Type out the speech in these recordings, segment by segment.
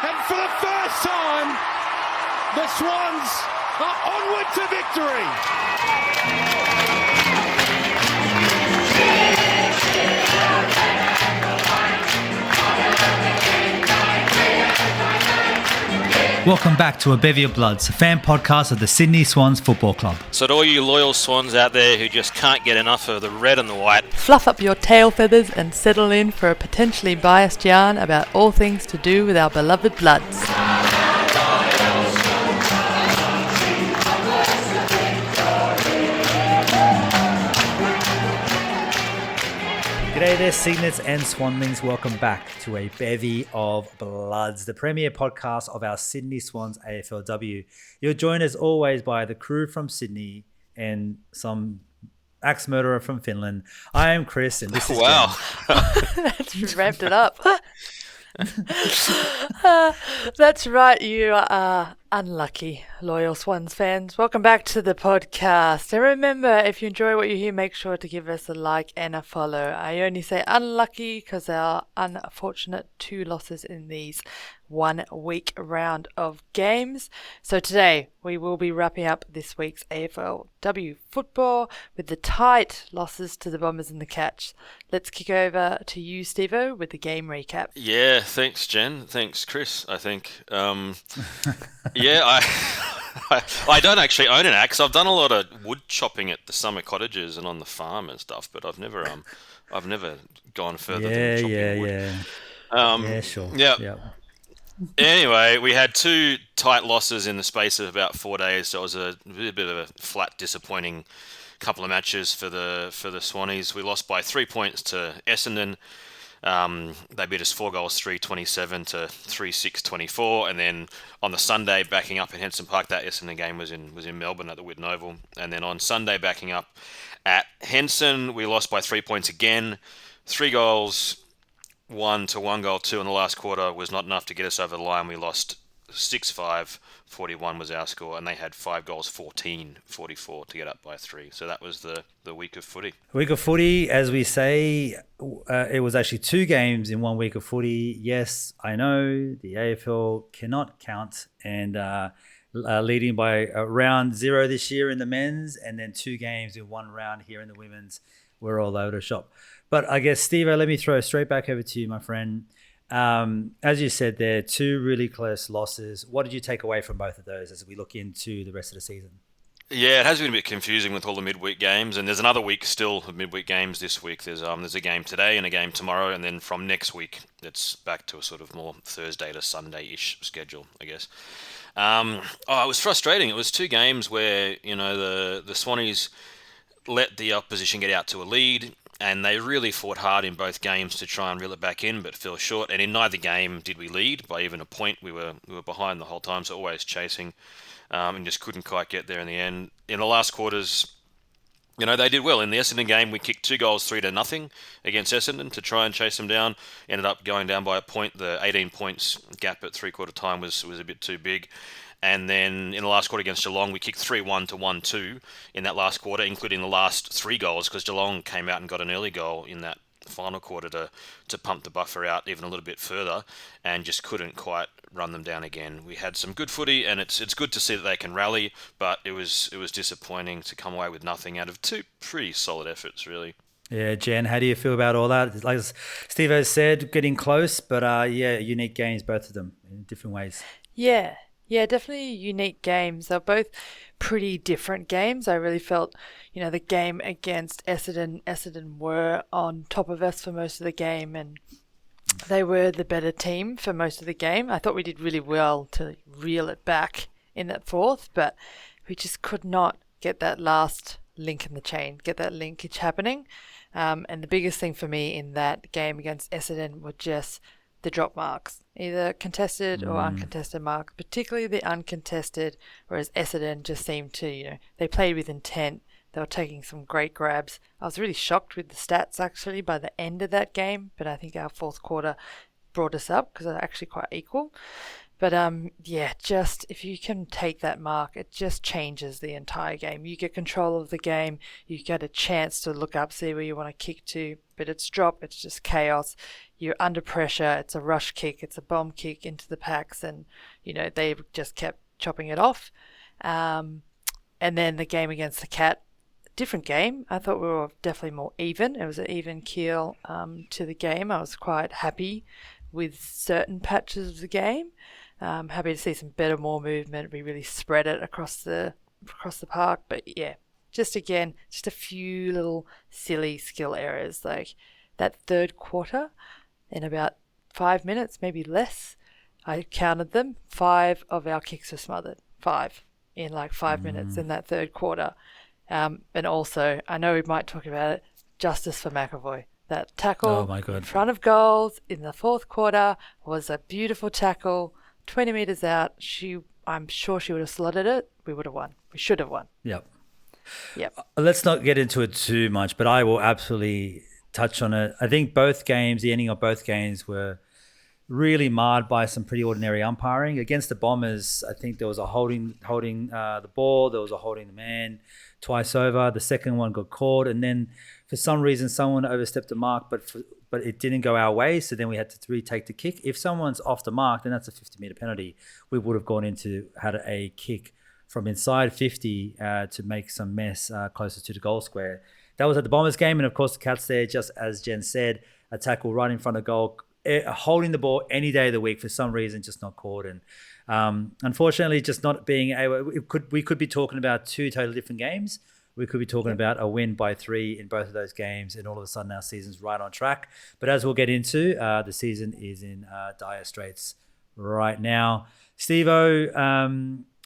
And for the first time, the Swans are onward to victory. Welcome back to A Bevy of Bloods, a fan podcast of the Sydney Swans Football Club. So to all you loyal Swans out there who just can't get enough of the red and the white, fluff up your tail feathers and settle in for a potentially biased yarn about all things to do with our beloved Bloods. G'day there, Cygnets and Swanlings. Welcome back to A Bevy of Bloods, the premier podcast of our Sydney Swans AFLW. You're joined as always by the crew from Sydney and some axe murderer from Finland. I am Chris and this is wow. That's ramped it up. That's right, you are unlucky, loyal Swans fans. Welcome back to the podcast. And remember, if you enjoy what you hear, make sure to give us a like and a follow. I only say unlucky because there are unfortunate 2 losses in these 1 week round of games. So today we will be wrapping up this week's AFLW football with the tight losses to the Bombers and the Catch. Let's kick over to you, Stevo, with the game recap. Yeah, thanks, Jen. Thanks, Chris, I think. Yeah, I don't actually own an axe. I've done a lot of wood chopping at the summer cottages and on the farm and stuff, but I've never gone further than chopping wood. Yeah, sure. Yeah. Anyway, we had 2 tight losses in the space of about 4 days, so it was a bit of a flat, disappointing couple of matches for the Swannies. We lost by 3 points to Essendon. They beat us 4 goals, 3-27 to 3-6-24, and then on the Sunday backing up at Henson Park, that Essendon game was in Melbourne at the Whitten Oval, and then on Sunday backing up at Henson, we lost by 3 points again. 3 goals, 1 to 1 goal, 2 in the last quarter was not enough to get us over the line. We lost 6-5, 41 was our score, and they had 5 goals, 14, 44 to get up by 3. So that was the week of footy. Week of footy, as we say, it was actually 2 games in 1 week of footy. Yes, I know the AFL cannot count, and leading by round 0 this year in the men's, and then 2 games in 1 round here in the women's. We're all over the shop. But I guess, Steve, let me throw straight back over to you, my friend. As you said there, 2 really close losses. What did you take away from both of those as we look into the rest of the season? Yeah, it has been a bit confusing with all the midweek games, and there's another week still of midweek games this week. There's a game today and a game tomorrow, and then from next week it's back to a sort of more Thursday to Sunday-ish schedule, I guess. It was frustrating. It was 2 games where the Swannies let the opposition get out to a lead, and they really fought hard in both games to try and reel it back in, but fell short. And in neither game did we lead by even a point. We were behind the whole time, so always chasing, and just couldn't quite get there in the end. In the last quarters, they did well. In the Essendon game, we kicked 2 goals, 3-0 against Essendon to try and chase them down. Ended up going down by a point. The 18 points gap at 3/4 time was a bit too big. And then in the last quarter against Geelong, we kicked 3-1 to 1-2 in that last quarter, including the last 3 goals, because Geelong came out and got an early goal in that final quarter to pump the buffer out even a little bit further, and just couldn't quite run them down again. We had some good footy, and it's good to see that they can rally, but it was disappointing to come away with nothing out of 2 pretty solid efforts, really. Yeah, Jen, how do you feel about all that? Like Steve has said, getting close, but unique games, both of them, in different ways. Yeah, definitely unique games. They're both pretty different games. I really felt, the game against Essendon were on top of us for most of the game, and they were the better team for most of the game. I thought we did really well to reel it back in that 4th, but we just could not get that last link in the chain, get that linkage happening. And the biggest thing for me in that game against Essendon were just the drop marks, either contested or uncontested marks, particularly the uncontested, whereas Essendon just seemed to, they played with intent. They were taking some great grabs. I was really shocked with the stats actually by the end of that game, but I think our 4th quarter brought us up because they're actually quite equal. But just if you can take that mark, it just changes the entire game. You get control of the game, you get a chance to look up, see where you want to kick to, but it's drop, it's just chaos. You're under pressure, it's a rush kick, it's a bomb kick into the packs, and they just kept chopping it off. And then the game against the Cat, different game. I thought we were definitely more even. It was an even keel to the game. I was quite happy with certain patches of the game. Happy to see some better, more movement. We really spread it across the park. But yeah, just a few little silly skill errors. Like that third quarter, in about 5 minutes, maybe less, I counted them. 5 of our kicks were smothered. 5 in like 5 minutes in that third quarter. And also, I know we might talk about it, justice for McAvoy. That tackle in front of goals in the fourth quarter was a beautiful tackle. 20 metres out, I'm sure she would have slotted it. We would have won. We should have won. Yep. Let's not get into it too much, but I will absolutely touch on it. I think the ending of both games were really marred by some pretty ordinary umpiring. Against the Bombers, I think there was a holding the ball, there was a holding the man twice over. The second one got caught, and then for some reason someone overstepped the mark, but it didn't go our way, so then we had to retake the kick. If someone's off the mark, then that's a 50-metre penalty. We would have gone had a kick from inside 50 to make some mess closer to the goal square. That was at the Bombers game, and of course the Cats there, just as Jen said, a tackle right in front of goal, holding the ball any day of the week, for some reason just not caught. And unfortunately, just not being able, we could be talking about 2 totally different games. We could be talking about a win by 3 in both of those games, and all of a sudden our season's right on track. But as we'll get into, the season is in dire straits right now. Steve-O,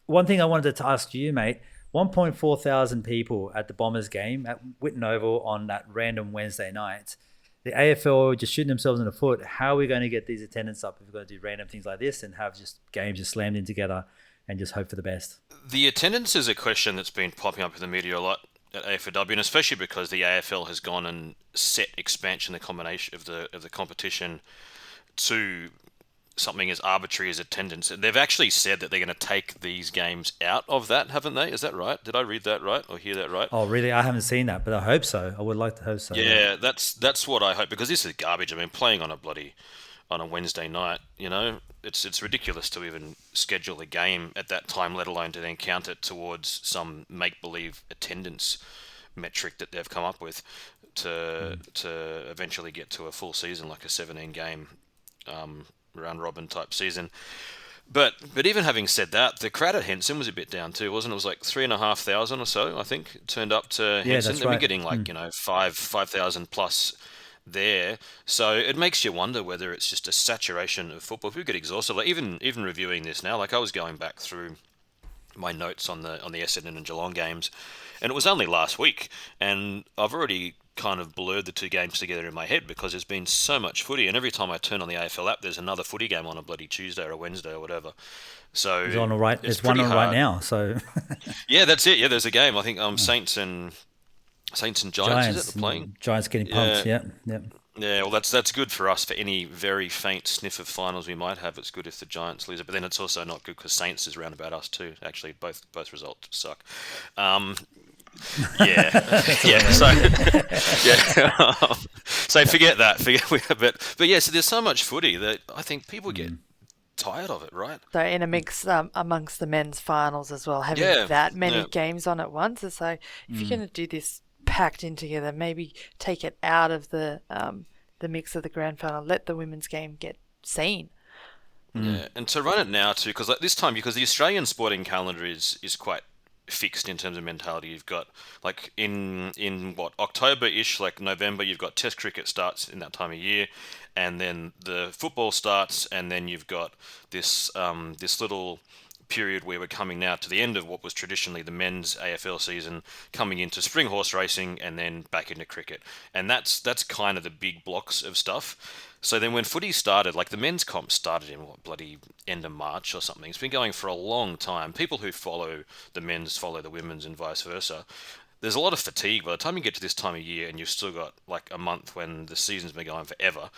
one thing I wanted to ask you, mate, 1.4 thousand people at the Bombers game at Whitten Oval on that random Wednesday night. The AFL just shooting themselves in the foot. How are we going to get these attendance up if we're going to do random things like this and have just games just slammed in together and just hope for the best? The attendance is a question that's been popping up in the media a lot at AFLW, and especially because the AFL has gone and set expansion, the combination of the competition, to something as arbitrary as attendance. They've actually said that they're going to take these games out of that, haven't they? Is that right? Did I read that right or hear that right? Oh, really? I haven't seen that, but I hope so. I would like to hope so. Yeah, that's what I hope, because this is garbage. I mean, playing on a Wednesday night, it's ridiculous to even schedule a game at that time, let alone to then count it towards some make-believe attendance metric that they've come up with to eventually get to a full season, like a 17-game round robin type season. But even having said that, the crowd at Henson was a bit down too, wasn't it? It was like 3,500 or so, I think, turned up to Henson. That's They've right. been getting 5,000 plus there. So it makes you wonder whether it's just a saturation of football. If we get exhausted, like even reviewing this now, like I was going back through my notes on the Essendon and Geelong games, and it was only last week, and I've already kind of blurred the 2 games together in my head because there's been so much footy, and every time I turn on the AFL app, there's another footy game on a bloody Tuesday or a Wednesday or whatever. So there's one on right now. So yeah, that's it. Yeah, there's a game. I think Saints and Giants is it? They're playing. Giants getting pumped. Yeah. Yeah, well, that's good for us. For any very faint sniff of finals we might have, it's good if the Giants lose it. But then it's also not good because Saints is round about us too. Actually, both results suck. Yeah. So yeah. So forget that. But yeah. So there's so much footy that I think people get tired of it, right? So in a mix amongst the men's finals as well, having that many games on at once. So if you're going to do this packed in together, maybe take it out of the mix of the grand final. Let the women's game get seen. Yeah, and to run it now too, because like this time, because the Australian sporting calendar is quite fixed in terms of mentality. You've got like in what, October-ish, like November, you've got Test cricket starts in that time of year, and then the football starts, and then you've got this little period where we're coming now to the end of what was traditionally the men's AFL season, coming into spring horse racing and then back into cricket. And that's kind of the big blocks of stuff. So then when footy started, like the men's comp started in what, bloody end of March or something. It's been going for a long time. People who follow the men's follow the women's and vice versa. There's a lot of fatigue by the time you get to this time of year and you've still got like a month when the season's been going forever.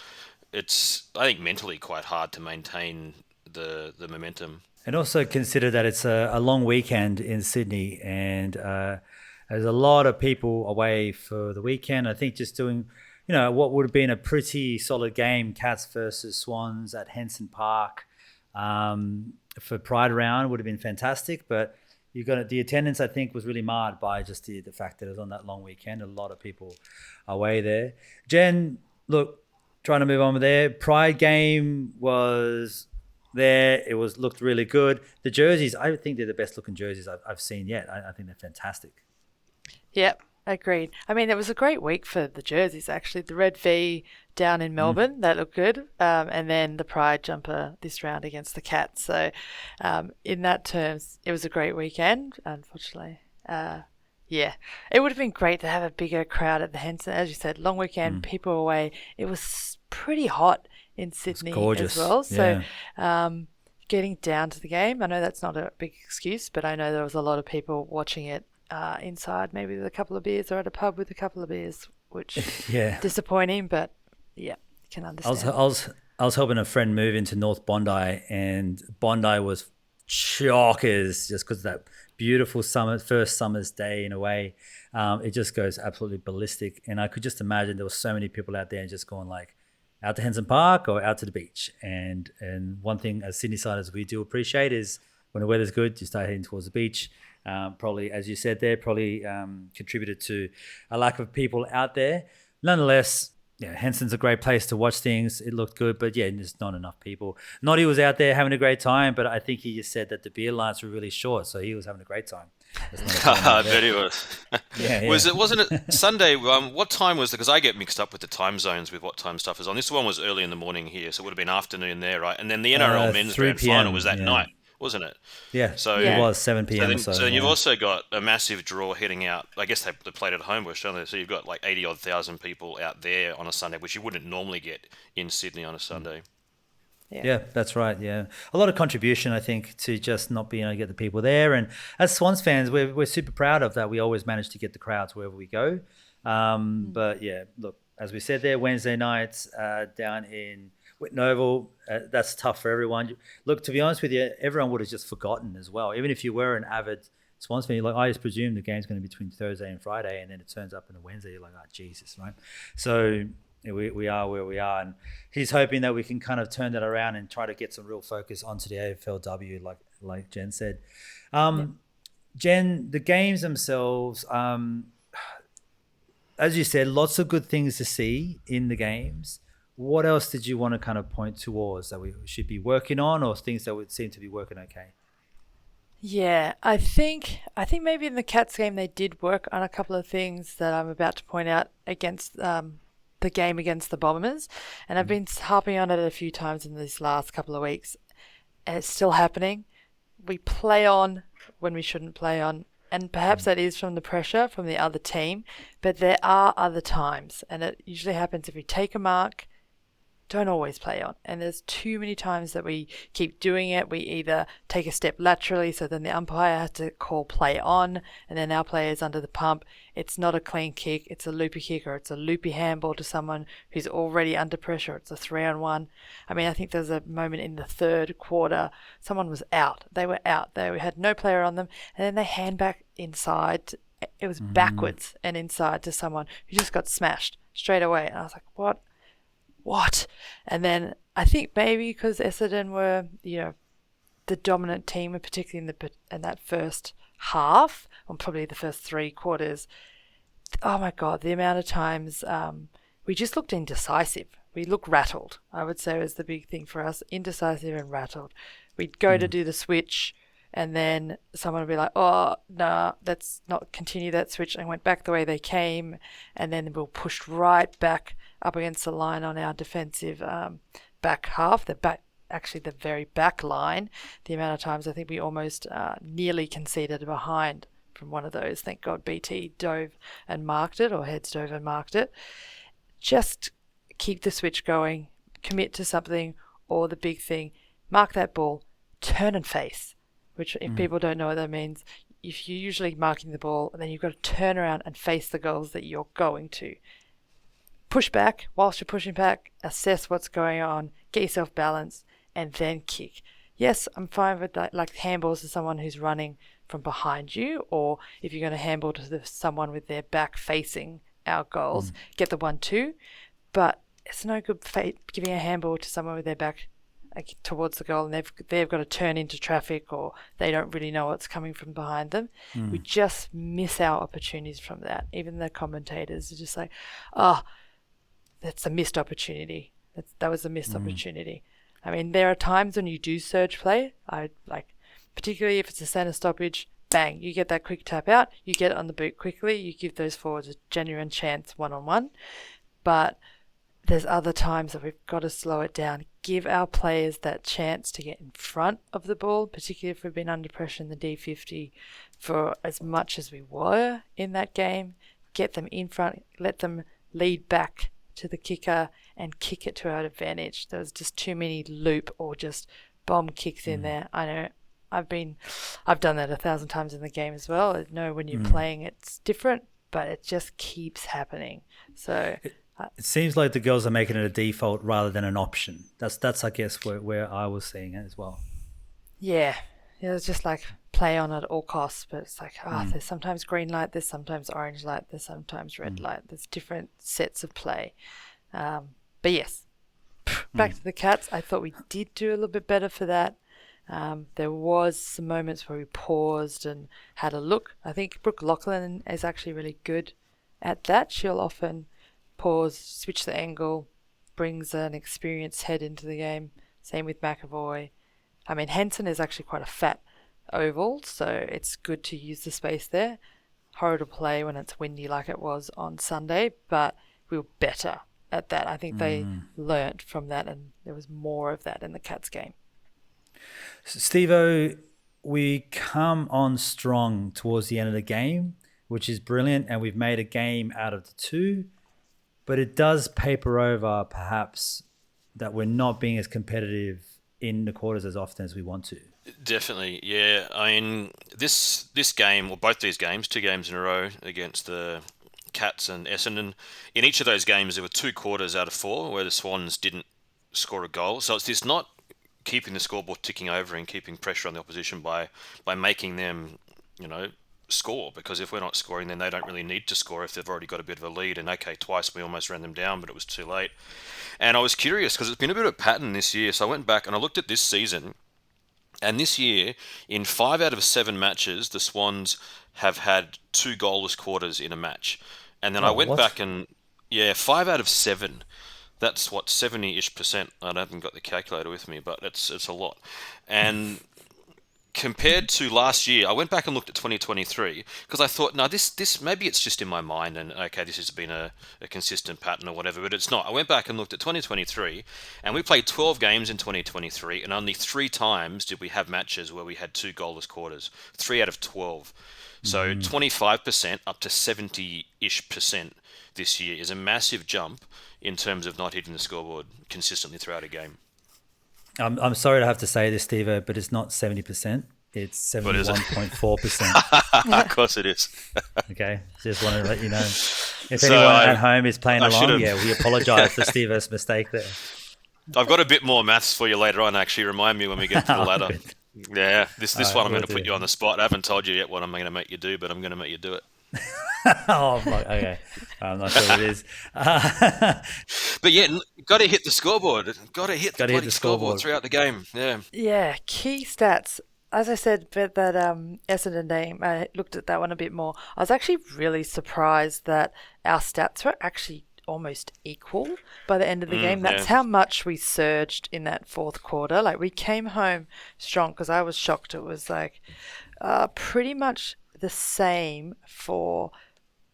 it's, I think, mentally quite hard to maintain the momentum. And also consider that it's a long weekend in Sydney, and there's a lot of people away for the weekend. I think just doing, what would have been a pretty solid game, Cats versus Swans at Henson Park for Pride Round would have been fantastic. But the attendance, I think, was really marred by just the fact that it was on that long weekend. A lot of people away there. Jen, look, trying to move on with there. Pride game was there. It looked really good. The jerseys, I think they're the best looking jerseys I've seen yet. I think they're fantastic. Yep, agreed. I mean, it was a great week for the jerseys, actually. The red V down in Melbourne, that looked good. And then the Pride jumper this round against the Cats. So in that terms, it was a great weekend, unfortunately. Yeah, it would have been great to have a bigger crowd at the Henson. As you said, long weekend, people away. It was pretty hot in Sydney as well. So getting down to the game, I know that's not a big excuse, but I know there was a lot of people watching it inside, maybe with a couple of beers or at a pub with a couple of beers, which disappointing, but yeah, you can understand. I was helping a friend move into North Bondi, and Bondi was shockers just because of that beautiful first summer's day in a way. It just goes absolutely ballistic, and I could just imagine there were so many people out there just going like out to Henson Park or out to the beach. And one thing as Sydney-siders we do appreciate is when the weather's good, you start heading towards the beach. Probably, as you said there, contributed to a lack of people out there. Nonetheless, Henson's a great place to watch things. It looked good, but there's not enough people. Noddy was out there having a great time, but I think he just said that the beer lines were really short, so he was having a great time. I bet he was. Wasn't it Sunday? What time was it? Because I get mixed up with the time zones with what time stuff is on. This one was early in the morning here, so it would have been afternoon there, right? And then the NRL men's grand final was that night, wasn't it? Yeah, so it was 7 p.m. So then you've also got a massive draw heading out. I guess they played at home, don't they? So you've got like 80-odd thousand people out there on a Sunday, which you wouldn't normally get in Sydney on a Sunday. Yeah, that's right. Yeah, a lot of contribution, I think, to just not being able to get the people there. And as Swans fans, we're super proud of that. We always manage to get the crowds wherever we go. But look, as we said there, Wednesday nights down in Whitnovel, that's tough for everyone. Look, to be honest with you, everyone would have just forgotten as well. Even if you were an avid Swans fan, I just presume the game's going to be between Thursday and Friday, and then it turns up on a Wednesday. You're like, oh, Jesus, right? So we are where we are, and he's hoping that we can kind of turn that around and try to get some real focus onto the AFLW, like Jen said. Jen, the games themselves, as you said, lots of good things to see in the games. What else did you want to kind of point towards that we should be working on, or things that would seem to be working okay? Yeah, I think maybe in the Cats game they did work on a couple of things that I'm about to point out against the game against the Bombers, and I've been harping on it a few times in these last couple of weeks, and it's still happening. We play on when we shouldn't play on, and perhaps that is from the pressure from the other team, but there are other times, and it usually happens if we take a mark, don't always play on. And there's too many times that we keep doing it. We either take a step laterally, so then the umpire has to call play on, and then our player's under the pump. It's not a clean kick, it's a loopy kick, or it's a loopy handball to someone who's already under pressure. It's a 3-on-1. I mean, I think there's a moment in the third quarter, someone was out. They were out. They had no player on them, and then they hand back inside. It was backwards and inside to someone who just got smashed straight away. And I was like, what? And then I think maybe because Essendon were, the dominant team, and particularly in that first half, or probably the first 3 quarters, oh my God, the amount of times we just looked indecisive. We looked rattled, I would say was the big thing for us, indecisive and rattled. We'd go to do the switch, and then someone would be like, oh, no, let's not continue that switch, and went back the way they came, and then we'll push right back up against the line on our defensive back half, the very back line. The amount of times I think we almost nearly conceded behind from one of those. Thank God BT dove and marked it, or Heads dove and marked it. Just keep the switch going, commit to something, or the big thing, mark that ball, turn and face, which if people don't know what that means, if you're usually marking the ball, then you've got to turn around and face the goals that you're going to. push back. Whilst you're pushing back, assess what's going on, get yourself balanced, and then kick. Yes, I'm fine with that, like handballs to someone who's running from behind you, or if you're going to handball to someone with their back facing our goals, get the 1-2. But it's no good giving a handball to someone with their back towards the goal, and they've got to turn into traffic, or they don't really know what's coming from behind them. We just miss our opportunities from that. Even the commentators are just like, oh, that's a missed opportunity. That was a missed opportunity. I mean, there are times when you do surge play. I like, particularly if it's a centre stoppage, bang, you get that quick tap out, you get it on the boot quickly, you give those forwards a genuine chance one-on-one. But there's other times that we've got to slow it down, give our players that chance to get in front of the ball, particularly if we've been under pressure in the D50 for as much as we were in that game, get them in front, let them lead back to the kicker and kick it to our advantage. There was just too many loop or just bomb kicks in there. I know I've done that 1,000 times in the game as well. I know when you're playing it's different, but it just keeps happening. So it seems like the girls are making it a default rather than an option. That's I guess where I was seeing it as well. Yeah, it's just like play on at all costs, but it's like, there's sometimes green light, there's sometimes orange light, there's sometimes red light. There's different sets of play. But yes, back to the Cats. I thought we did do a little bit better for that. There was some moments where we paused and had a look. I think Brooke Lachlan is actually really good at that. She'll often pause, switch the angle, brings an experienced head into the game. Same with McAvoy. I mean, Henson is actually quite a fat oval, so it's good to use the space there. Horrible to play when it's windy like it was on Sunday, but we were better at that. I think they learnt from that, and there was more of that in the Cats game. Steve-O, we come on strong towards the end of the game, which is brilliant, and we've made a game out of the two, but it does paper over perhaps that we're not being as competitive in the quarters as often as we want to. Definitely, yeah. I mean, this game, or both these games, 2 games in a row against the Cats and Essendon, in each of those games there were 2 quarters out of 4 where the Swans didn't score a goal. So it's this not keeping the scoreboard ticking over and keeping pressure on the opposition by making them, score, because if we're not scoring, then they don't really need to score if they've already got a bit of a lead. And okay, twice we almost ran them down, but it was too late. And I was curious because it's been a bit of a pattern this year. So I went back and I looked at this season, and this year, in 5 out of 7 matches, the Swans have had 2 goalless quarters in a match. And then I went back and, 5 out of 7. That's what, 70-ish%. I haven't got the calculator with me, but it's a lot. And compared to last year, I went back and looked at 2023 because I thought, no, this maybe it's just in my mind, and okay, this has been a consistent pattern or whatever, but it's not. I went back and looked at 2023, and we played 12 games in 2023, and only 3 times did we have matches where we had 2 goalless quarters. 3 out of 12. So 25% up to 70-ish% this year is a massive jump in terms of not hitting the scoreboard consistently throughout a game. I'm sorry to have to say this, Steve, but it's not 70%. It's 71.4%. Of course it is. Okay, just wanted to let you know. If anyone at home is playing along, we apologise for Steve's mistake there. I've got a bit more maths for you later on, actually. Remind me when we get to the ladder. Yeah, this one I'm going to put you on the spot. I haven't told you yet what I'm going to make you do, but I'm going to make you do it. Okay. I'm not sure what it is. But yeah, got to hit the scoreboard. Got to hit the scoreboard throughout the game. Yeah. Yeah, key stats. As I said, that Essendon game, I looked at that one a bit more. I was actually really surprised that our stats were actually almost equal by the end of the game. That's how much we surged in that 4th quarter. Like, we came home strong because I was shocked. It was like pretty much the same for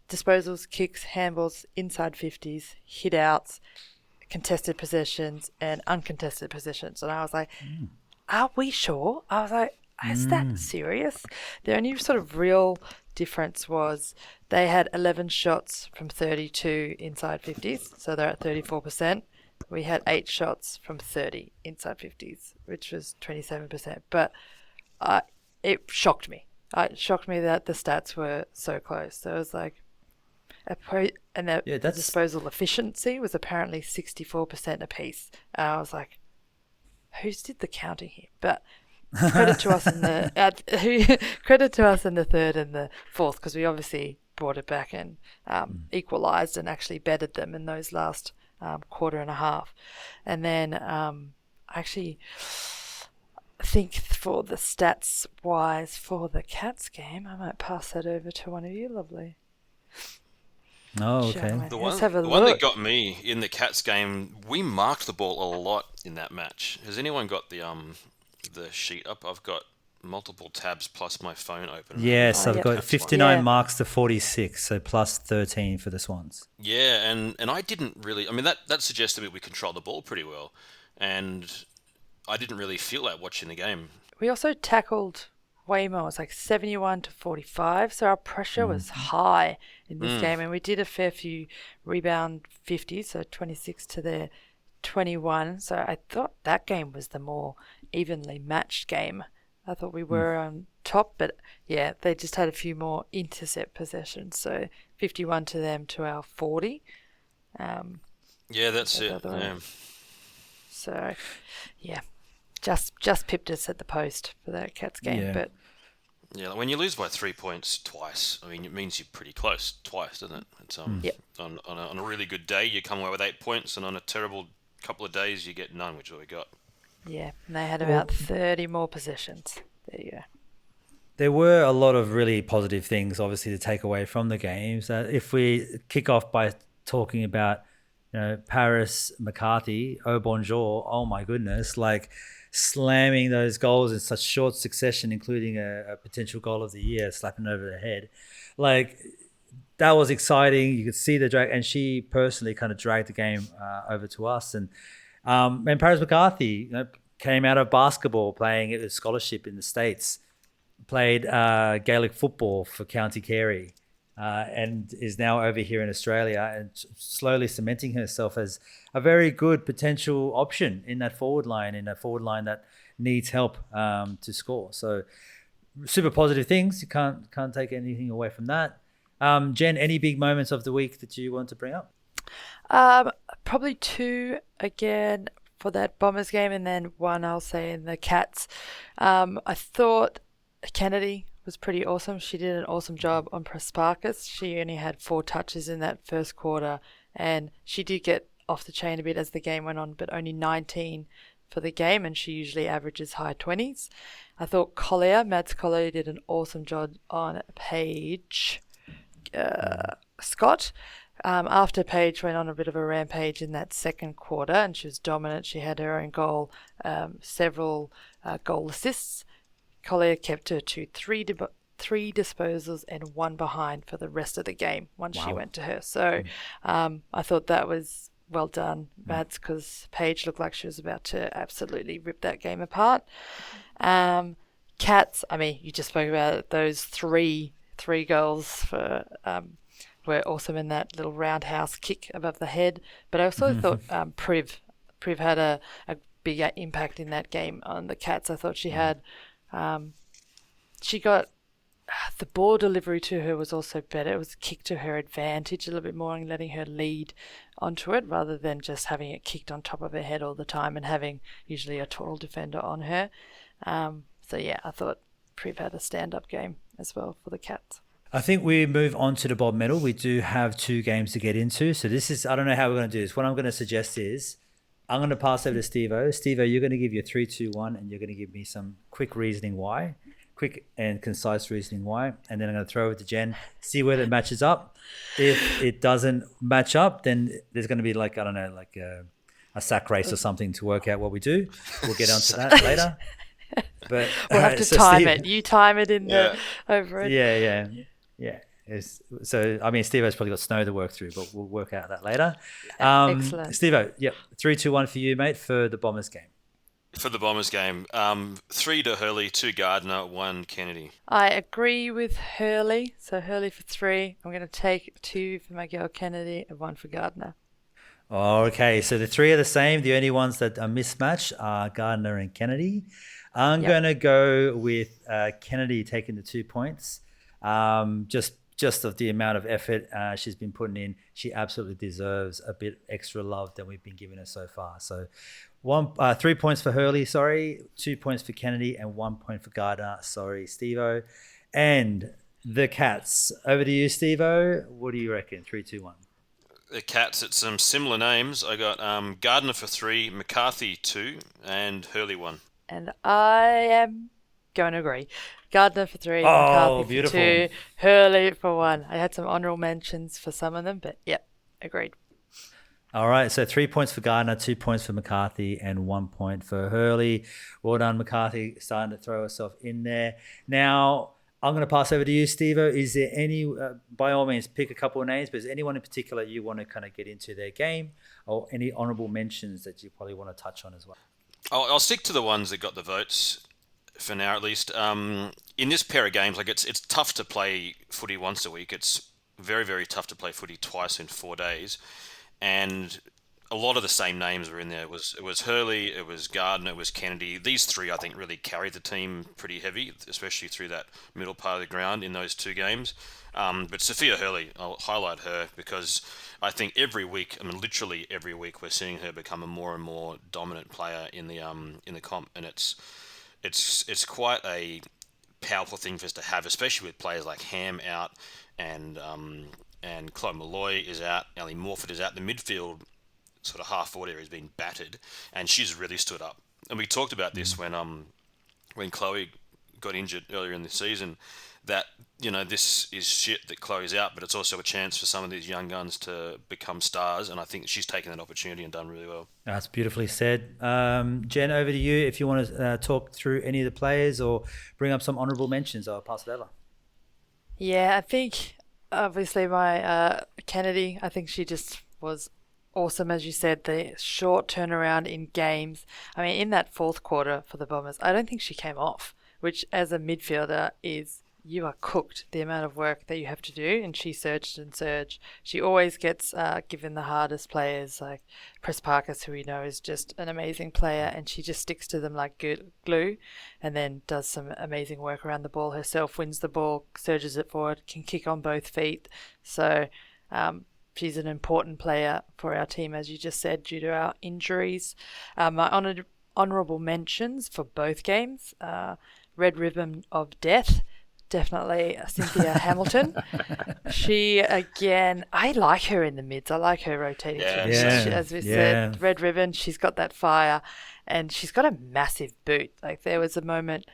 disposals, kicks, handballs, inside 50s, hit outs, contested possessions, and uncontested possessions. And I was like, are we sure? I was like, is that serious? The only sort of real difference was they had 11 shots from 32 inside 50s, so they're at 34%. We had 8 shots from 30 inside 50s, which was 27%. But it shocked me. It shocked me that the stats were so close. So it was like, And the that's disposal efficiency was apparently 64% apiece. I was like, who's did the counting here? But credit to us in the credit to us in the third and the fourth, because we obviously brought it back and equalised and actually bettered them in those last quarter and a half. And then actually, I think for the stats wise for the Cats game, I might pass that over to one of you, lovely. Oh, okay. The one that got me in the Cats game, we marked the ball a lot in that match. Has anyone got the sheet up? I've got multiple tabs plus my phone open. Yes, I've got 59 marks to 46, so plus 13 for the Swans. Yeah, and I didn't really... I mean, that suggests to me we controlled the ball pretty well, and I didn't really feel that watching the game. We also tackled way more. It was like 71 to 45, so our pressure was high in this game, and we did a fair few rebound 50s, so 26 to their 21. So I thought that game was the more evenly matched game. I thought we were on top, but yeah, they just had a few more intercept possessions. So 51 to them to our 40. Yeah, that's it. Yeah. So, yeah, just pipped us at the post for that Cats game. But yeah, when you lose by 3 points twice, I mean, it means you're pretty close twice, doesn't it? It's on a really good day, you come away with 8 points, and on a terrible couple of days, you get none, which is what we got. Yeah, and they had about 30 more possessions. There you go. There were a lot of really positive things, obviously, to take away from the games. If we kick off by talking about, Paris McCarthy, oh bonjour, oh my goodness, like slamming those goals in such short succession, including a potential goal of the year, slapping over the head. Like, that was exciting. You could see the drag, and she personally kind of dragged the game over to us. And Paris McCarthy came out of basketball, playing at a scholarship in the States, played Gaelic football for County Kerry, and is now over here in Australia and slowly cementing herself as a very good potential option in that forward line, that needs help to score. So super positive things. You can't take anything away from that. Jen, any big moments of the week that you want to bring up? Probably two again for that Bombers game, and then one I'll say in the Cats. I thought Kennedy was pretty awesome. She did an awesome job on Prasparkas. She only had 4 touches in that first quarter, and she did get off the chain a bit as the game went on, but only 19 for the game, and she usually averages high 20s. I thought Mads Collier did an awesome job on Paige Scott. After Paige went on a bit of a rampage in that second quarter, and she was dominant. She had her own goal, several goal assists. Collier kept her to three disposals and 1 behind for the rest of the game once she went to her. So I thought that was well done, Mads, because Paige looked like she was about to absolutely rip that game apart. Cats, I mean, you just spoke about it, those three goals for were awesome in that little roundhouse kick above the head. But I also thought Priv had a bigger impact in that game on the Cats. I thought she had... she got the ball delivery to her was also better. It was kicked to her advantage a little bit more and letting her lead onto it rather than just having it kicked on top of her head all the time and having usually a tall defender on her. So yeah, I thought Priv had a stand-up game as well for the Cats. I think we move on to the Bob Medal. We do have 2 games to get into. So this is, I don't know how we're going to do this. What I'm going to suggest is I'm going to pass over to Steve-O. Steve-O, you're going to give your 3, 2, 1, and you're going to give me some quick reasoning why. Quick and concise reasoning why. And then I'm going to throw it to Jen, see whether it matches up. If it doesn't match up, then there's going to be like, I don't know, like a sack race or something to work out what we do. We'll get onto that later. But we'll have to time it. You time it in the over it. Yeah. So, I mean, Steve-O's probably got snow to work through, but we'll work out that later. Excellent. Steve-O, 3, 2, 1 for you, mate, for the Bombers game. For the Bombers game, 3 to Hurley, 2 Gardner, 1 Kennedy. I agree with Hurley. So Hurley for 3. I'm going to take 2 for my girl Kennedy and 1 for Gardner. Okay, so the 3 are the same. The only ones that are mismatched are Gardner and Kennedy. I'm going to go with Kennedy taking the 2 points. Just just of the amount of effort she's been putting in, she absolutely deserves a bit extra love than we've been giving her so far. So 3 points for Hurley, 2 points for Kennedy, and 1 point for Gardner. Steve-O. And the Cats. Over to you, Steve-O. What do you reckon? 3, 2, 1. The Cats, it's some similar names. I got Gardner for 3, McCarthy 2, and Hurley 1. And I am going to agree. Gardner for 3, Oh, McCarthy beautiful. for 2, Hurley for 1. I had some honourable mentions for some of them, but yep, agreed. All right, so 3 points for Gardner, 2 points for McCarthy, and 1 point for Hurley. Well done, McCarthy, starting to throw herself in there. Now, I'm going to pass over to you, Steve-O. Is there any, by all means, pick a couple of names, but is there anyone in particular you want to kind of get into their game, or any honourable mentions that you probably want to touch on as well? I'll stick to the ones that got the votes for now, at least. In this pair of games, like it's tough to play footy once a week. It's very, very tough to play footy twice in 4 days. And a lot of the same names were in there. It was Hurley, it was Gardner, it was Kennedy. These three, I think, really carried the team pretty heavy, especially through that middle part of the ground in those 2 games. But Sophia Hurley, I'll highlight her because I think every week, literally every week, we're seeing her become a more and more dominant player in the comp, and it's quite a powerful thing for us to have, especially with players like Ham out and Chloe Malloy is out, Ellie Morford is out. The midfield sort of half-forward area has been battered, and she's really stood up. And we talked about this when Chloe got injured earlier in the season, that, this is shit that Chloe's out, but it's also a chance for some of these young guns to become stars, and I think she's taken that opportunity and done really well. That's beautifully said. Jen, over to you. If you want to talk through any of the players or bring up some honourable mentions, I'll pass it over. Yeah, I think obviously my Kennedy, I think she just was awesome, as you said, the short turnaround in games. In that 4th quarter for the Bombers, I don't think she came off, which as a midfielder you are cooked, the amount of work that you have to do, and she surged and surged. She always gets given the hardest players, like Press Parkers, who we know is just an amazing player, and she just sticks to them like glue, and then does some amazing work around the ball herself, wins the ball, surges it forward, can kick on both feet. So she's an important player for our team, as you just said, due to our injuries. My honourable mentions for both games, Red Ribbon of Death, definitely Cynthia Hamilton. She, again, I like her in the mids. I like her rotating. As we said, Red Ribbon, she's got that fire, and she's got a massive boot. Like, there was a moment,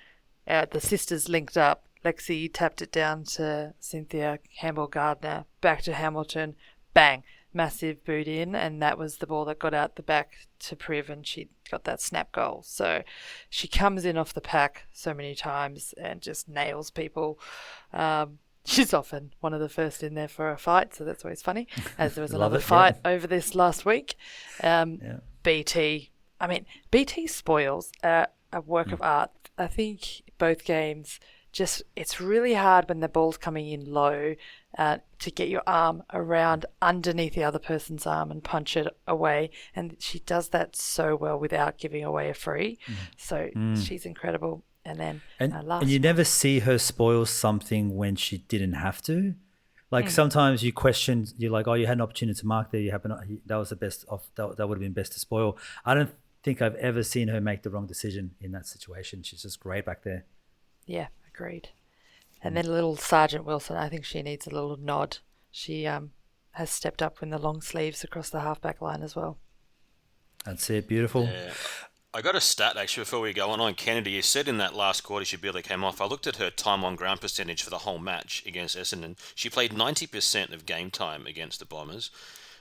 the sisters linked up. Lexi tapped it down to Cynthia Campbell-Gardner, back to Hamilton, bang, massive boot in, and that was the ball that got out the back to Priv, and she got that snap goal. So she comes in off the pack so many times and just nails people. She's often one of the first in there for a fight, so that's always funny, as there was another fight over this last week. BT, BT spoils a work of art. I think both games, it's really hard when the ball's coming in low to get your arm around underneath the other person's arm and punch it away. And she does that so well without giving away a free. So she's incredible. And then and you never see her spoil something when she didn't have to. Like sometimes you question, you're like, oh, you had an opportunity to mark there. That was the best that would have been best to spoil. I don't think I've ever seen her make the wrong decision in that situation. She's just great back there. Yeah, agreed. And then little Sergeant Wilson, I think she needs a little nod. She has stepped up in the long sleeves across the halfback line as well. That's it. Beautiful. Yeah. I got a stat, actually, before we go on Kennedy. You said in that last quarter she barely came off. I looked at her time on ground percentage for the whole match against Essendon. She played 90% of game time against the Bombers,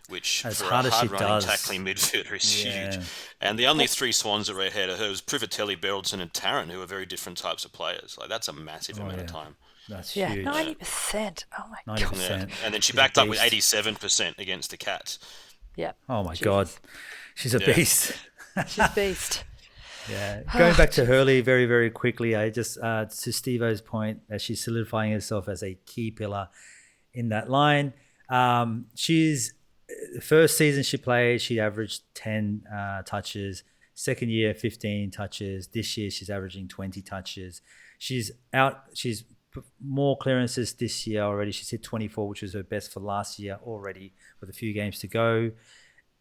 which as for hard a as she hard-running, does, tackling midfielder is huge. And the only 3 Swans that were ahead of her was Privatelli, Beraldson and Tarrant, who are very different types of players. Like, that's a massive amount of time. That's huge. 90%. Oh, my 90%. God. Yeah. And then she backed up with 87% against the Cats. Yeah. Oh, my God. She's a beast. She's a beast. Yeah. Going back to Hurley very, very quickly, I just, to Steve-O's point, she's solidifying herself as a key pillar in that line. She's, the first season she played, she averaged 10 touches. Second year, 15 touches. This year, she's averaging 20 touches. She's more clearances this year already. She's hit 24, which was her best for last year already with a few games to go.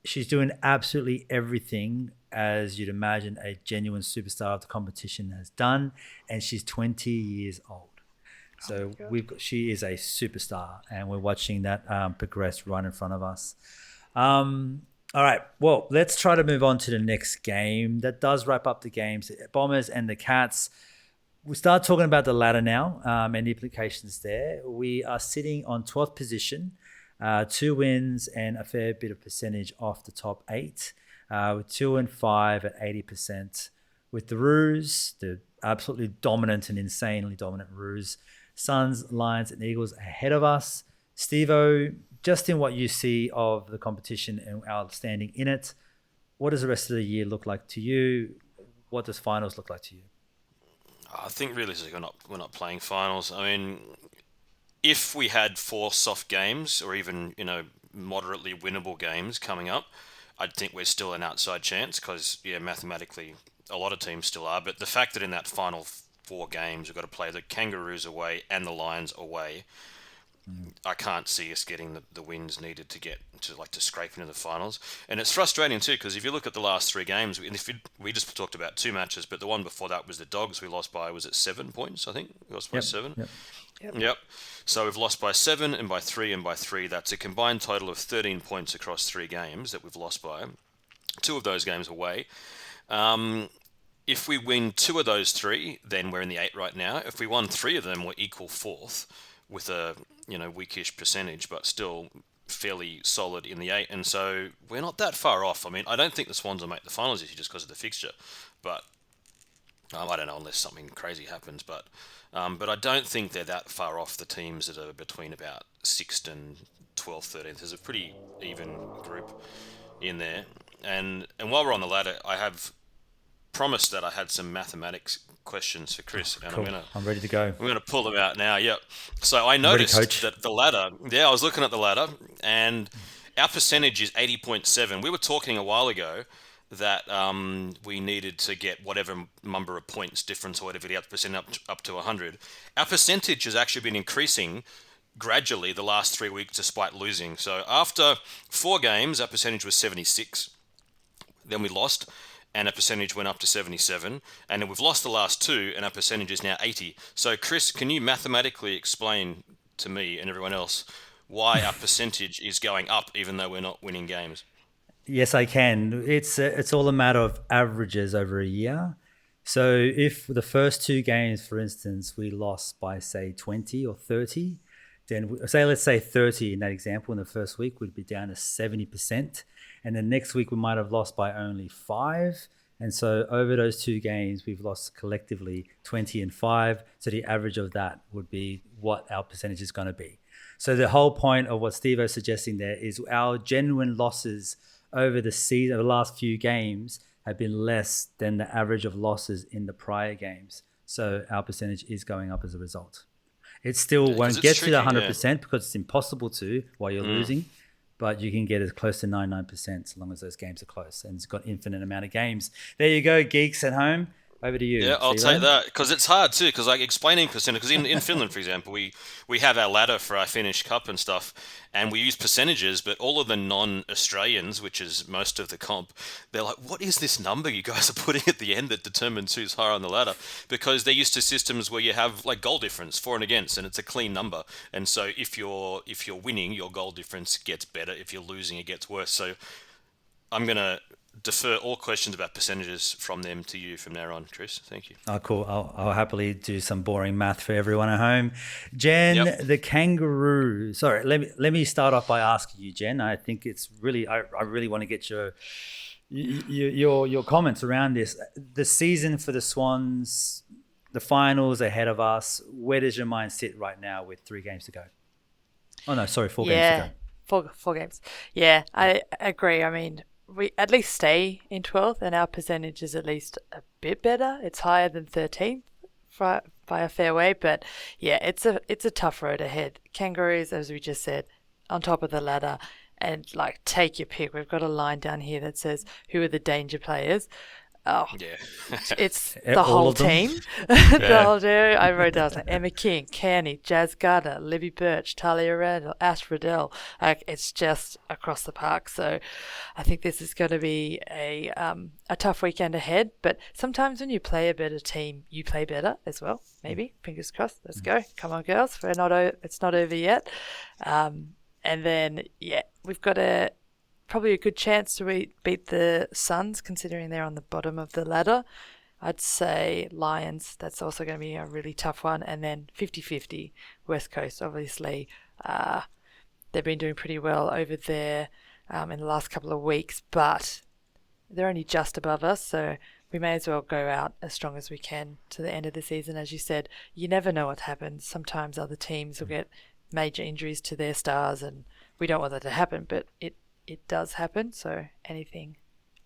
She's doing absolutely everything as you'd imagine a genuine superstar of the competition has done, and she's 20 years old. So she is a superstar, and we're watching that progress right in front of us. All right, well, let's try to move on to the next game. That does wrap up the games, Bombers and the Cats. We start talking about the ladder now and the implications there. We are sitting on 12th position, 2 wins and a fair bit of percentage off the top 8, with 2 and 5 at 80%. With the Roos, the absolutely dominant and insanely dominant Roos, Suns, Lions and Eagles ahead of us. Steve-O, just in what you see of the competition and our standing in it, what does the rest of the year look like to you? What does finals look like to you? I think realistically we're not playing finals. I mean, if we had 4 soft games or even, moderately winnable games coming up, I'd think we're still an outside chance because, mathematically a lot of teams still are. But the fact that in that final 4 games we've got to play the Kangaroos away and the Lions away, I can't see us getting the wins needed to get to scrape into the finals. And it's frustrating too because if you look at the last 3 games, and we just talked about 2 matches, but the one before that was the Dogs. We lost by, was it 7 points? I think we lost by 7. Yep. So we've lost by 7 and by 3 and by 3. That's a combined total of 13 points across 3 games that we've lost by. 2 of those games away. If we win 2 of those 3, then we're in the 8 right now. If we won 3 of them, we're equal 4th with a weakish percentage, but still fairly solid in the 8. And so we're not that far off. I mean, I don't think the Swans will make the finals this year just because of the fixture, but I don't know unless something crazy happens. But I don't think they're that far off the teams that are between about 6th and 12th, 13th. There's a pretty even group in there. And while we're on the ladder, I have promised that I had some mathematics questions for Chris, and cool. I'm ready to go. I'm going to pull them out now. Yep. So I noticed that the ladder. Yeah, I was looking at the ladder, and our percentage is 80.7. We were talking a while ago that we needed to get whatever number of points difference or whatever the percent up to 100. Our percentage has actually been increasing gradually the last 3 weeks despite losing. So after 4 games, our percentage was 76. Then we lost, and our percentage went up to 77, and then we've lost the last 2, and our percentage is now 80. So, Chris, can you mathematically explain to me and everyone else why our percentage is going up even though we're not winning games? Yes, I can. It's all a matter of averages over a year. So if the first 2 games, for instance, we lost by, say, 20 or 30, then let's say 30 in that example in the first week, we'd be down to 70%. And then next week we might have lost by only 5. And so over those 2 games, we've lost collectively 20 and 5. So the average of that would be what our percentage is going to be. So the whole point of what Steve is suggesting there is our genuine losses over the season, the last few games, have been less than the average of losses in the prior games. So our percentage is going up as a result. It still won't get to the 100% because it's impossible to while you're losing. But you can get as close to 99% as long as those games are close. And it's got infinite amount of games. There you go, geeks at home. Over to you. Yeah, I'll take that because it's hard too. Because explaining percentage, because in Finland, for example, we have our ladder for our Finnish Cup and stuff, and we use percentages. But all of the non-Australians, which is most of the comp, they're like, "What is this number you guys are putting at the end that determines who's higher on the ladder?" Because they're used to systems where you have like goal difference for and against, and it's a clean number. And so if you're winning, your goal difference gets better. If you're losing, it gets worse. So I'm gonna defer all questions about percentages from them to you from now on, Chris. Thank you. Oh, cool. I'll happily do some boring math for everyone at home. Jen, the kangaroo. Sorry, let me start off by asking you, Jen. I think it's really, I really want to get your comments around this. The season for the Swans, the finals ahead of us. Where does your mind sit right now with 3 games to go? Oh no, sorry, 4 games to go. Four games. Yeah, I agree. I mean, we at least stay in 12th, and our percentage is at least a bit better. It's higher than 13th by a fair way, but yeah, it's a tough road ahead. Kangaroos, as we just said, on top of the ladder, and like take your pick. We've got a line down here that says who are the danger players. Oh, Yeah. it's All the whole of them? team. The whole team. I wrote down like Emma King, Kearney, Jazz Gardner, Libby Birch, Talia Randall, Ash Riddell. Like, it's just across the park. So I think this is going to be a tough weekend ahead. But sometimes when you play a better team, you play better as well. Maybe. Fingers crossed. Let's go. Come on, girls. It's not over yet. And then, we've got probably a good chance to beat the Suns, considering they're on the bottom of the ladder. I'd say Lions, that's also going to be a really tough one. And then 50-50, West Coast, obviously. They've been doing pretty well over there in the last couple of weeks, but they're only just above us, so we may as well go out as strong as we can to the end of the season. As you said, you never know what happens. Sometimes other teams will get major injuries to their stars, and we don't want that to happen, but it does happen. So anything,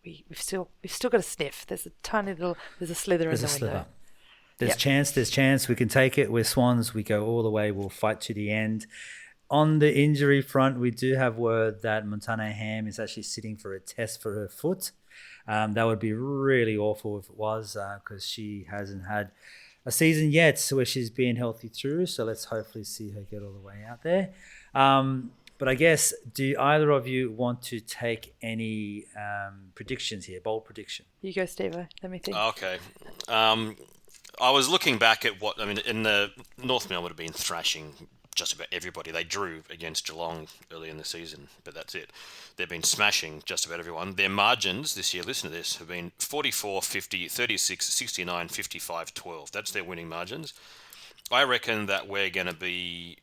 we've still got a sniff. There's a slither in the window. There's chance. We can take it. We're Swans. We go all the way. We'll fight to the end. On the injury front, we do have word that Montana Ham is actually sitting for a test for her foot. That would be really awful if it was, because she hasn't had a season yet where she's been healthy through. So let's hopefully see her get all the way out there. But I guess, do either of you want to take any predictions here, bold prediction? You go, Steve-O. Let me think. Okay. I was looking back at in the North Melbourne would have been thrashing just about everybody. They drew against Geelong early in the season, but that's it. They've been smashing just about everyone. Their margins this year, listen to this, have been 44, 50, 36, 69, 55, 12. That's their winning margins. I reckon that we're going to be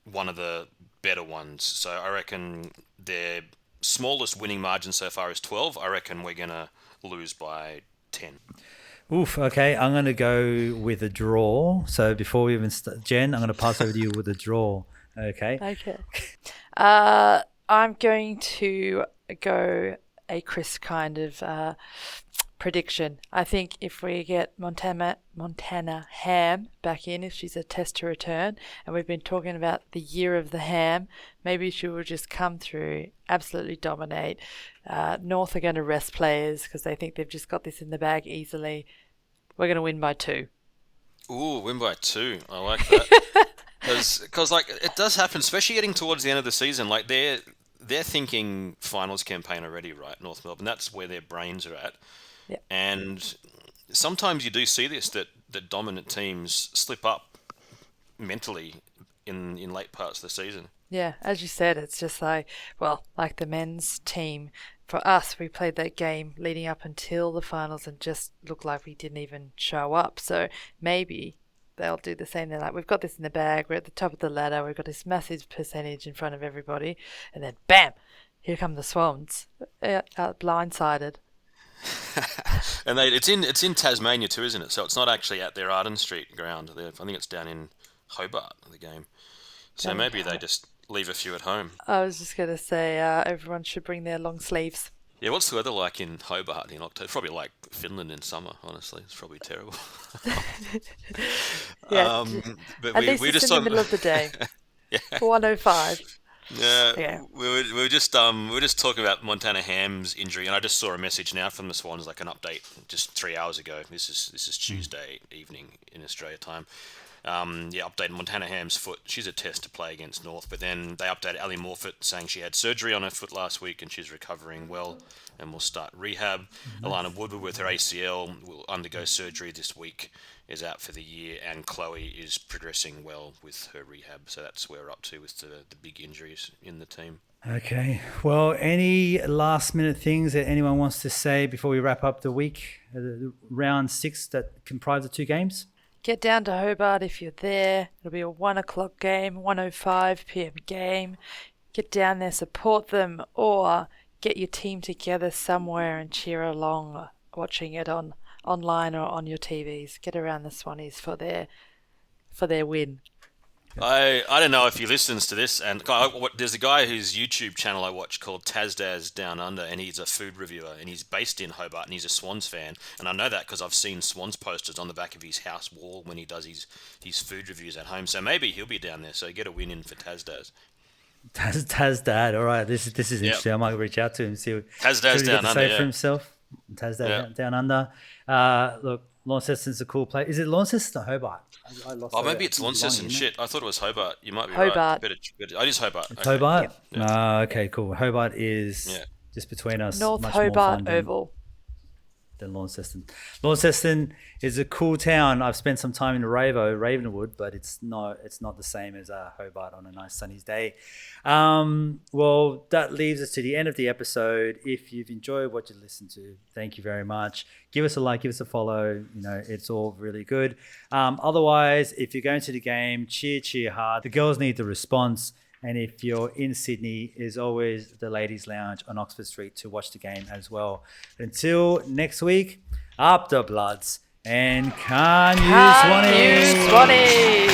one of the better ones. So I reckon their smallest winning margin so far is 12. I reckon we're going to lose by 10. Oof, okay. I'm going to go with a draw. So before we even start, Jen, I'm going to pass over to you with a draw. Okay. Okay. I'm going to go a Chris kind of prediction. I think if we get Montana Ham back in, if she's a test to return, and we've been talking about the year of the Ham, maybe she will just come through, absolutely dominate. North are going to rest players because they think they've just got this in the bag easily. We're going to win by 2. Ooh, win by 2. I like that. Because like it does happen, especially getting towards the end of the season. Like they're thinking finals campaign already, right? North Melbourne. That's where their brains are at. Yeah. And sometimes you do see this, that dominant teams slip up mentally in late parts of the season. Yeah, as you said, it's just like the men's team. For us, we played that game leading up until the finals and just looked like we didn't even show up. So maybe they'll do the same. They're like, we've got this in the bag. We're at the top of the ladder. We've got this massive percentage in front of everybody. And then, bam, here come the Swans, blindsided. And it's in Tasmania too, isn't it? So it's not actually at their Arden Street ground. I think it's down in Hobart, the game. So maybe they just leave a few at home. I was just going to say everyone should bring their long sleeves. Yeah, what's the weather like in Hobart in October? Probably like Finland in summer, honestly. It's probably terrible. Yeah, but at least we it's just in the middle of the day. Yeah. 105. Yeah, we were just talking about Montana Ham's injury, and I just saw a message now from the Swans, like an update, just 3 hours ago. This is Tuesday evening in Australia time. Updated Montana Ham's foot. She's a test to play against North, but then they updated Ali Morfitt saying she had surgery on her foot last week and she's recovering well and will start rehab. Alana Woodward with her ACL will undergo surgery this week, is out for the year, and Chloe is progressing well with her rehab. So that's where we're up to with the big injuries in the team. Okay. Well, any last minute things that anyone wants to say before we wrap up the week, round 6 that comprise the 2 games? Get down to Hobart if you're there. It'll be a 1 o'clock game, 1:05 p.m. game. Get down there, support them, or get your team together somewhere and cheer along, watching it online or on your TVs. Get around the Swannies for their win. I don't know if he listens to this, and there's a guy whose YouTube channel I watch called Tazdaz Down Under, and he's a food reviewer, and he's based in Hobart, and he's a Swans fan, and I know that because I've seen Swans posters on the back of his house wall when he does his food reviews at home, so maybe he'll be down there, so get a win in for Tazdaz. Tazdad, all right, this is interesting. I might reach out to him, see what Tazdaz he Down got to Under, say for himself. down under. Look, Launceston's a cool place. Is it Launceston or Hobart? I lost Maybe it's Launceston. Shit, I thought it was Hobart. You might be Hobart. right. It is Hobart. It's Hobart? Okay, cool. Hobart is just between us. North much Hobart more fun Oval. than Launceston. Launceston is a cool town. I've spent some time in Ravenwood, but it's not the same as Hobart on a nice sunny day. Well, that leaves us to the end of the episode. If you've enjoyed what you listened to, thank you very much. Give us a like, give us a follow. It's all really good. Otherwise, if you're going to the game, cheer hard. The girls need the response. And if you're in Sydney, there's always the Ladies Lounge on Oxford Street to watch the game as well. Until next week, up the Bloods and can you Swanee?